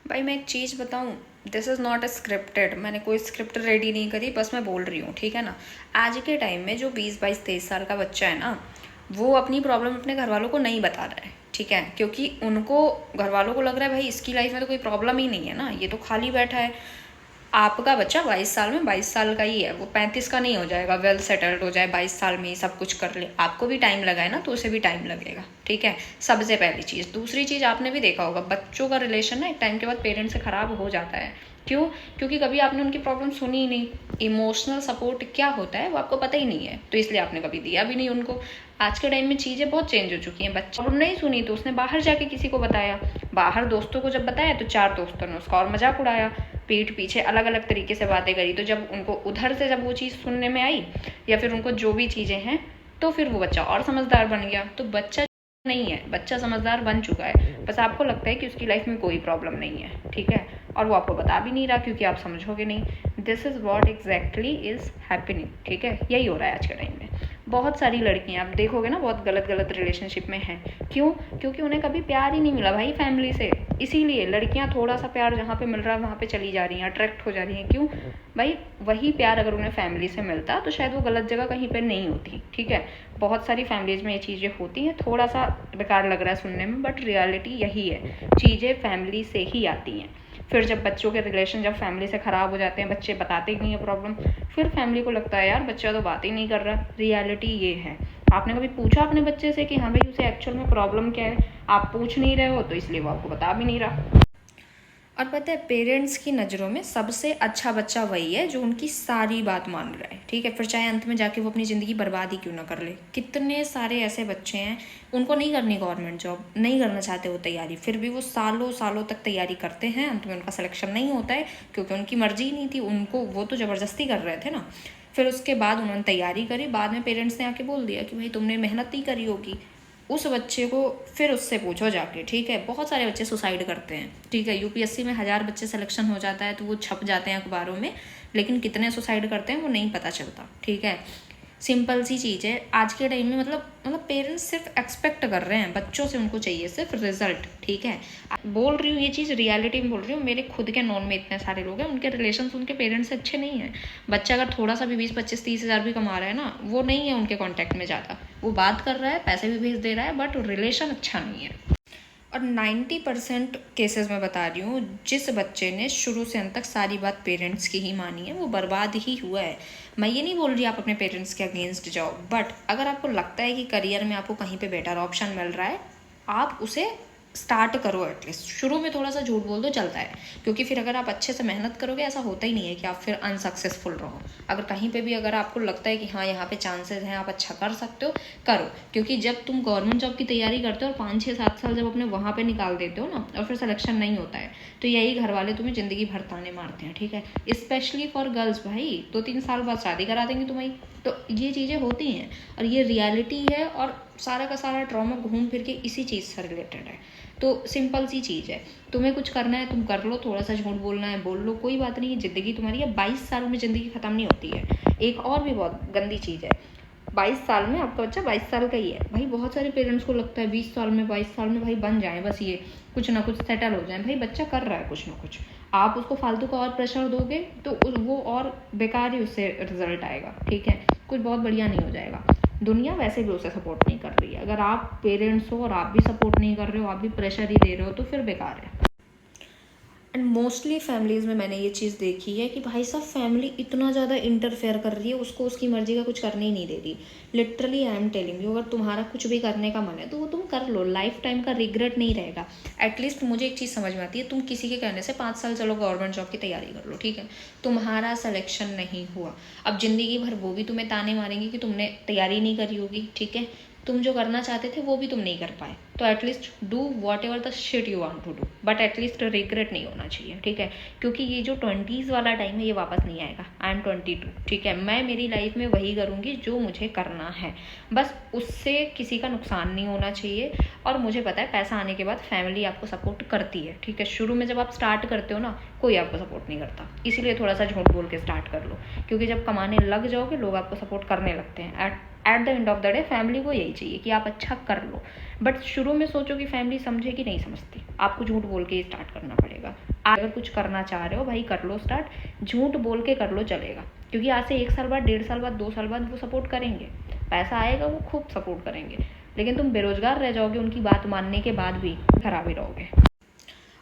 भाई मैं एक चीज़ बताऊँ, this is not a scripted, मैंने कोई स्क्रिप्ट रेडी नहीं करी, बस मैं बोल रही हूँ, ठीक है ना। आज के टाइम में जो 20-22-23 साल का बच्चा है ना, वो अपनी प्रॉब्लम अपने घर वालों को नहीं बता रहा है, ठीक है, क्योंकि उनको घर वालों को लग रहा है भाई इसकी लाइफ में तो कोई प्रॉब्लम ही नहीं है ना, ये तो खाली बैठा है। आपका बच्चा 22 साल में 22 साल का ही है, वो 35 का नहीं हो जाएगा, वेल सेटल्ड हो जाए 22 साल में ही सब कुछ कर ले। आपको भी टाइम लगा है ना, तो उसे भी टाइम लगेगा, ठीक है। सबसे पहली चीज़। दूसरी चीज़, आपने भी देखा होगा बच्चों का रिलेशन ना एक टाइम के बाद पेरेंट्स से ख़राब हो जाता है। क्यों? क्योंकि कभी आपने उनकी प्रॉब्लम सुनी ही नहीं। इमोशनल सपोर्ट क्या होता है वो आपको पता ही नहीं है, तो इसलिए आपने कभी दिया भी नहीं उनको। आज के टाइम में चीज़ें बहुत चेंज हो चुकी हैं। बच्चा प्रॉब्लम नहीं सुनी तो उसने बाहर जाके किसी को बताया, बाहर दोस्तों को जब बताया तो 4 दोस्तों ने उसका और मजाक उड़ाया, पीठ पीछे अलग अलग तरीके से बातें करी। तो जब उनको उधर से जब वो चीज़ सुनने में आई या फिर उनको जो भी चीज़ें हैं, तो फिर वो बच्चा और समझदार बन गया। तो बच्चा नहीं है, बच्चा समझदार बन चुका है, बस आपको लगता है कि उसकी लाइफ में कोई प्रॉब्लम नहीं है, ठीक है, और वो आपको बता भी नहीं रहा क्योंकि आप समझोगे नहीं। This is what exactly is happening, ठीक है। यही हो रहा है आज के टाइम में। बहुत सारी लड़कियां आप देखोगे ना बहुत गलत गलत रिलेशनशिप में हैं। क्यों? क्योंकि उन्हें कभी प्यार ही नहीं मिला भाई फैमिली से। इसीलिए लड़कियां थोड़ा सा प्यार जहाँ पे मिल रहा है वहाँ पे चली जा रही हैं, अट्रैक्ट हो जा रही हैं। क्यों? भाई वही प्यार अगर उन्हें फैमिली से मिलता तो शायद वो गलत जगह कहीं पर नहीं होती, ठीक है। बहुत सारी फैमिलीज में ये चीज़ें होती हैं, थोड़ा सा बेकार लग रहा है सुनने में, बट रियलिटी यही है, चीज़ें फैमिली से ही आती हैं। फिर जब बच्चों के रिलेशन जब फैमिली से ख़राब हो जाते हैं, बच्चे बताते ही नहीं है प्रॉब्लम, फिर फैमिली को लगता है यार बच्चा तो बात ही नहीं कर रहा। रियलिटी ये है। आपने कभी पूछा अपने बच्चे से कि हाँ भाई उसे एक्चुअल में प्रॉब्लम क्या है? आप पूछ नहीं रहे हो तो इसलिए वो आपको बता भी नहीं रहा। और पता है पेरेंट्स की नज़रों में सबसे अच्छा बच्चा वही है जो उनकी सारी बात मान रहा है, ठीक है, फिर चाहे अंत में जाके वो अपनी ज़िंदगी बर्बाद ही क्यों ना कर ले। कितने सारे ऐसे बच्चे हैं, उनको नहीं करनी गवर्नमेंट जॉब, नहीं करना चाहते वो तैयारी, फिर भी वो सालों सालों तक तैयारी करते हैं, अंत में उनका सिलेक्शन नहीं होता है क्योंकि उनकी मर्जी ही नहीं थी, उनको वो तो ज़बरदस्ती कर रहे थे ना। फिर उसके बाद उन्होंने तैयारी करी, बाद में पेरेंट्स ने आके बोल दिया कि भाई तुमने मेहनत नहीं करी होगी। उस बच्चे को फिर उससे पूछो जाके, ठीक है। बहुत सारे बच्चे सुसाइड करते हैं, ठीक है, यूपीएससी में 1000 बच्चे सिलेक्शन हो जाता है तो वो छप जाते हैं अखबारों में, लेकिन कितने सुसाइड करते हैं वो नहीं पता चलता, ठीक है। सिंपल सी चीज़ है आज के टाइम में, मतलब पेरेंट्स सिर्फ एक्सपेक्ट कर रहे हैं बच्चों से, उनको चाहिए सिर्फ रिजल्ट, ठीक है। बोल रही हूँ ये चीज़ रियलिटी में बोल रही हूँ, मेरे खुद के नॉन में इतने सारे लोग हैं उनके रिलेशन उनके पेरेंट्स से अच्छे नहीं हैं। बच्चा अगर थोड़ा सा भी 20-25-30 हज़ार भी कमा रहा है ना, वो नहीं है उनके कॉन्टैक्ट में ज़्यादा, वो बात कर रहा है, पैसे भी भेज दे रहा है, बट रिलेशन अच्छा नहीं है। और 90% केसेस में बता रही हूँ, जिस बच्चे ने शुरू से अंत तक सारी बात पेरेंट्स की ही मानी है वो बर्बाद ही हुआ है। मैं ये नहीं बोल रही आप अपने पेरेंट्स के अगेंस्ट जाओ, बट अगर आपको लगता है कि करियर में आपको कहीं पे बेटर ऑप्शन मिल रहा है, आप उसे स्टार्ट करो। एटलीस्ट शुरू में थोड़ा सा झूठ बोल दो, चलता है, क्योंकि फिर अगर आप अच्छे से मेहनत करोगे ऐसा होता ही नहीं है कि आप फिर अनसक्सेसफुल रहो। अगर कहीं पे भी अगर आपको लगता है कि हाँ यहाँ पे चांसेस हैं, आप अच्छा कर सकते हो, करो। क्योंकि जब तुम गवर्नमेंट जॉब की तैयारी करते हो और 5-6-7 साल जब अपने वहाँ पे निकाल देते हो ना, और फिर सिलेक्शन नहीं होता है, तो यही घर वाले तुम्हें ज़िंदगी भर ताने मारते हैं, ठीक है। स्पेशली फॉर गर्ल्स, भाई 2-3 साल बाद शादी करा देंगे तुम्हारी। तो ये चीज़ें होती हैं और ये रियलिटी है, और सारा का सारा ट्रॉमा घूम फिर के इसी चीज़ से रिलेटेड है। तो सिंपल सी चीज़ है, तुम्हें कुछ करना है तुम कर लो, थोड़ा सा झूठ बोलना है बोल लो, कोई बात नहीं है, ज़िंदगी तुम्हारी है। 22 साल में ज़िंदगी ख़त्म नहीं होती है। एक और भी बहुत गंदी चीज़ है, 22 साल में आपका बच्चा 22 साल का ही है भाई। बहुत सारे पेरेंट्स को लगता है 20 साल में 22 साल में भाई बन जाए, बस ये कुछ ना कुछ सेटल हो जाए। भाई बच्चा कर रहा है कुछ ना कुछ, आप उसको फालतू का और प्रेशर दोगे तो वो और बेकार ही उससे रिजल्ट आएगा, ठीक है, कुछ बहुत बढ़िया नहीं हो जाएगा। दुनिया वैसे भी उसे सपोर्ट नहीं कर रही है। अगर आप पेरेंट्स हो और आप भी सपोर्ट नहीं कर रहे हो, आप भी प्रेशर ही दे रहे हो, तो फिर बेकार है। एंड मोस्टली फैमिलीज़ में मैंने ये चीज़ देखी है कि भाई साहब फैमिली इतना ज़्यादा इंटरफेयर कर रही है, उसको उसकी मर्ज़ी का कुछ करने ही नहीं दे रही। Literally I am telling you, अगर तुम्हारा कुछ भी करने का मन है तो वो तुम कर लो, लाइफ टाइम का रिग्रेट नहीं रहेगा। एटलीस्ट मुझे एक चीज़ समझ में आती है, तुम किसी के कहने से 5 साल चलो गवर्नमेंट जॉब की तैयारी कर लो, ठीक है, तुम्हारा सिलेक्शन नहीं हुआ, अब ज़िंदगी भर वो भी तुम्हें ताने मारेंगे कि तुमने तैयारी नहीं करी होगी, ठीक है, तुम जो करना चाहते थे वो भी तुम नहीं कर पाए। तो at least do whatever the shit you want to do, but at least regret नहीं होना चाहिए, ठीक है। क्योंकि ये जो 20s वाला टाइम है ये वापस नहीं आएगा। आई एम 22, ठीक है, मैं मेरी लाइफ में वही करूँगी जो मुझे करना है, बस उससे किसी का नुकसान नहीं होना चाहिए। और मुझे पता है पैसा आने के बाद फैमिली आपको सपोर्ट करती है, ठीक है। शुरू में जब आप स्टार्ट करते हो ना, कोई आपको सपोर्ट नहीं करता, इसीलिए थोड़ा सा झूठ बोल के स्टार्ट कर लो, क्योंकि जब कमाने लग जाओगे लोग आपको सपोर्ट करने लगते हैं। At the end of the day family को यही चाहिए कि आप अच्छा कर लो, बट शुरू में सोचो कि फैमिली समझे कि नहीं समझती, आपको झूठ बोल के ही स्टार्ट करना पड़ेगा। अगर कुछ करना चाह रहे हो भाई कर लो स्टार्ट, झूठ बोल के कर लो चलेगा, क्योंकि आज से 1 साल बाद, 1.5 साल बाद, 2 साल बाद वो सपोर्ट करेंगे, पैसा आएगा वो खूब सपोर्ट करेंगे, लेकिन तुम बेरोजगार रह जाओगे उनकी बात मानने के बाद भी, खराब ही रहोगे।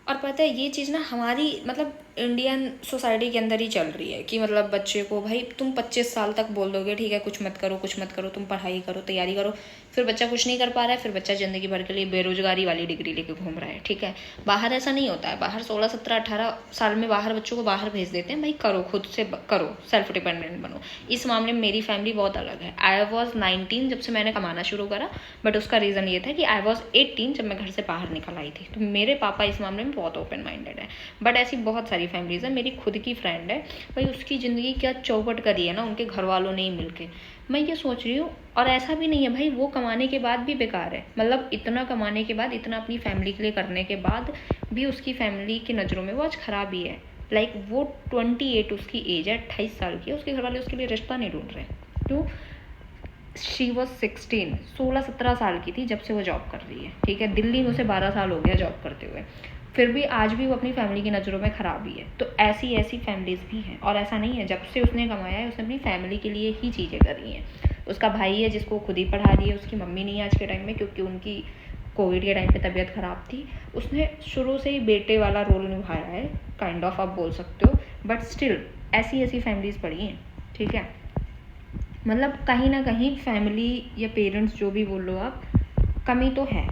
और पता है ये चीज़ ना हमारी मतलब इंडियन सोसाइटी के अंदर ही चल रही है कि मतलब बच्चे को भाई तुम 25 साल तक बोल दोगे ठीक है कुछ मत करो कुछ मत करो, तुम पढ़ाई करो तैयारी करो, फिर बच्चा कुछ नहीं कर पा रहा है, फिर बच्चा ज़िंदगी भर के लिए बेरोजगारी वाली डिग्री लेके घूम रहा है। ठीक है, बाहर ऐसा नहीं होता है, बाहर 16, 17, 18 साल में बाहर बच्चों को बाहर भेज देते हैं, भाई करो खुद से करो, सेल्फ डिपेंडेंट बनो। इस मामले में मेरी फैमिली बहुत अलग है। आई वॉज 19 जब से मैंने कमाना शुरू करा, बट उसका रीज़न ये था कि आई वॉज 18 जब मैं घर से बाहर निकल आई थी। तो मेरे पापा इस मामले में बहुत ओपन माइंडेड है, बट ऐसी बहुत सारी फैमिलीज़ है। मेरी खुद की फ्रेंड है भाई, उसकी ज़िंदगी क्या चौपट करी है ना उनके घर वालों ने ही मिलके। मैं ये सोच रही हूँ, और ऐसा भी नहीं है भाई वो कमाने के बाद भी बेकार है, मतलब इतना कमाने के बाद, इतना अपनी फैमिली के लिए करने के बाद भी उसकी फैमिली की नज़रों में वो आज खराब ही है। लाइक वो 28 उसकी एज है, 28 साल की है, उसके घर वाले उसके लिए रिश्ता नहीं ढूंढ रहे। तो शी वॉज 16, 16-17 साल की थी जब से वो जॉब कर रही है। ठीक है, दिल्ली में उसे 12 साल हो गया जॉब करते हुए, फिर भी आज भी वो अपनी फैमिली की नज़रों में ख़राब ही है। तो ऐसी ऐसी फैमिलीज़ भी हैं, और ऐसा नहीं है जब से उसने कमाया है उसने अपनी फैमिली के लिए ही चीज़ें करी हैं। उसका भाई है जिसको खुद ही पढ़ा रही है, उसकी मम्मी नहीं है आज के टाइम में क्योंकि उनकी कोविड के टाइम पे तबीयत ख़राब थी। उसने शुरू से ही बेटे वाला रोल निभाया है, काइंड ऑफ आप बोल सकते हो, बट स्टिल ऐसी ऐसी फैमिलीज़ पड़ी हैं। ठीक है, मतलब कहीं ना कहीं फैमिली या पेरेंट्स जो भी बोल लो आप, कमी तो है,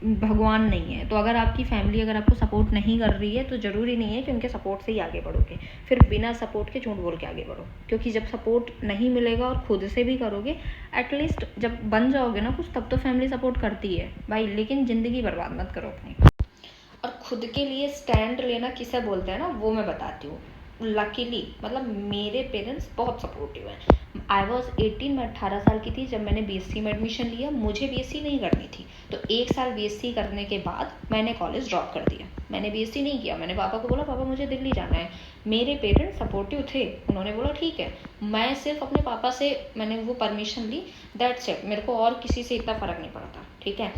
भगवान नहीं है। तो अगर आपकी फैमिली अगर आपको सपोर्ट नहीं कर रही है तो ज़रूरी नहीं है कि उनके सपोर्ट से ही आगे बढ़ोगे, फिर बिना सपोर्ट के झूठ बोल के आगे बढ़ो, क्योंकि जब सपोर्ट नहीं मिलेगा और खुद से भी करोगे, एटलीस्ट जब बन जाओगे ना कुछ, तब तो फैमिली सपोर्ट करती है भाई, लेकिन ज़िंदगी बर्बाद मत करो अपनी। और खुद के लिए स्टैंड लेना किसे बोलते हैं ना, वो मैं बताती हूँ। लकीली मतलब मेरे पेरेंट्स बहुत सपोर्टिव हैं। आई वॉज 18, मैं 18 साल की थी जब मैंने बीएससी में एडमिशन लिया। मुझे बीएससी नहीं करनी थी, तो 1 साल बीएससी करने के बाद मैंने कॉलेज ड्रॉप कर दिया। मैंने बीएससी नहीं किया, मैंने पापा को बोला पापा मुझे दिल्ली जाना है। मेरे पेरेंट्स सपोर्टिव थे, उन्होंने बोला ठीक है। मैं सिर्फ अपने पापा से मैंने वो परमिशन ली, दैट्स इट, मेरे को और किसी से इतना फ़र्क नहीं पड़ता। ठीक है,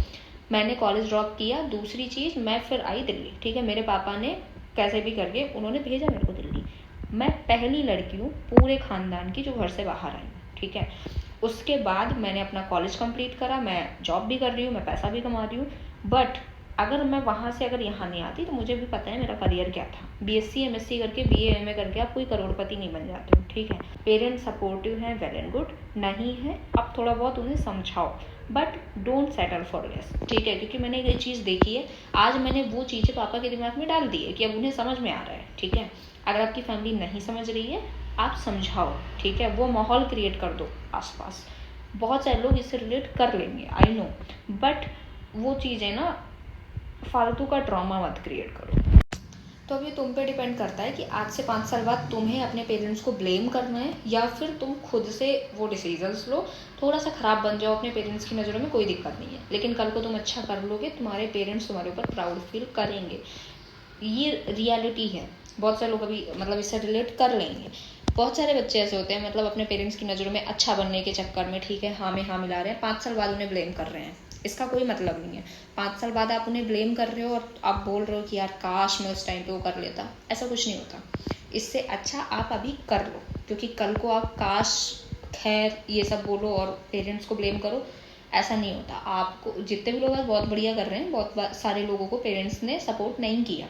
मैंने कॉलेज ड्रॉप किया। दूसरी चीज़, मैं फिर आई दिल्ली। ठीक है, मेरे पापा ने कैसे भी करके उन्होंने भेजा मेरे को दिल्ली। मैं पहली लड़की हूँ पूरे ख़ानदान की जो घर से बाहर आई हूँ। ठीक है, उसके बाद मैंने अपना कॉलेज कंप्लीट करा, मैं जॉब भी कर रही हूँ, मैं पैसा भी कमा रही हूँ, बट अगर मैं वहाँ से अगर यहाँ नहीं आती तो मुझे भी पता है मेरा करियर क्या था। बीएससी एमएससी करके बीए एमए करके आप कोई करोड़पति नहीं बन जाते हो। ठीक है, पेरेंट्स सपोर्टिव हैं, वेल एंड गुड, नहीं है अब थोड़ा बहुत उन्हें समझाओ, but don't settle for less. ठीक है, क्योंकि मैंने ये चीज़ देखी है, आज मैंने वो चीज़ें पापा के दिमाग में डाल दी है कि अब उन्हें समझ में आ रहा है। ठीक है, अगर आपकी फैमिली नहीं समझ रही है आप समझाओ। ठीक है, वो माहौल क्रिएट कर दो आसपास, बहुत सारे लोग इससे रिलेट कर लेंगे, आई नो, बट वो चीज़ें ना फालतू का ड्रामा मत क्रिएट करो। तो अब ये तुम पे डिपेंड करता है कि आज से 5 साल बाद तुम्हें अपने पेरेंट्स को ब्लेम करना है या फिर तुम खुद से वो डिसीजंस लो। थोड़ा सा ख़राब बन जाओ अपने पेरेंट्स की नज़रों में, कोई दिक्कत नहीं है, लेकिन कल को तुम अच्छा कर लोगे, तुम्हारे पेरेंट्स तुम्हारे ऊपर प्राउड फील करेंगे। ये रियलिटी है, बहुत सारे लोग अभी मतलब इससे रिलेट कर लेंगे। बहुत सारे बच्चे ऐसे होते हैं मतलब अपने पेरेंट्स की नज़रों में अच्छा बनने के चक्कर में, ठीक है, हाँ में हाँ मिला रहे हैं, 5 साल बाद उन्हें ब्लेम कर रहे हैं। इसका कोई मतलब नहीं है। 5 साल बाद आप उन्हें ब्लेम कर रहे हो और आप बोल रहे हो कि यार काश मैं उस टाइम पे वो कर लेता, ऐसा कुछ नहीं होता। इससे अच्छा आप अभी कर लो, क्योंकि कल को आप काश खैर ये सब बोलो और पेरेंट्स को ब्लेम करो, ऐसा नहीं होता। आपको जितने भी लोग आज बहुत बढ़िया कर रहे हैं, बहुत सारे लोगों को पेरेंट्स ने सपोर्ट नहीं किया।